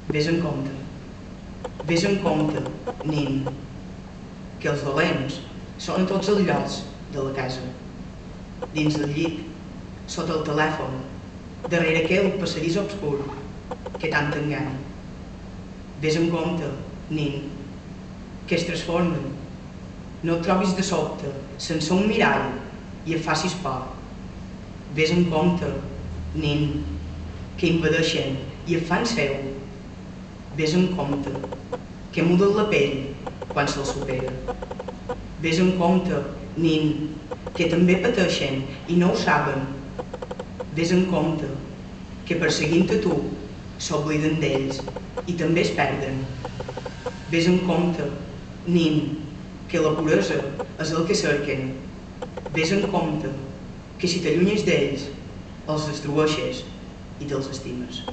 Vés en compte, nin, que els dolents són a tots els llocs de la casa, dins del llit, sota el telèfon, darrere aquell passadís obscur que tant t'enganya. Vés en compte, nin, que es transformen. No et trobis de sobte, sense un mirall, i et facis por. Vés en compte, nin, que invadeixen i et fan seu. Vés en compte, que muden la pell quan se'ls supera. Vés en compte, nin, que també pateixen i no ho saben. Vés en compte, que perseguint-te tu s'obliden d'ells i també es perden. Vés en compte, nin, que la puresa és el que cerquen. Vés en compte, que si t'allunyes d'ells, els destrueixes i te'ls estimes.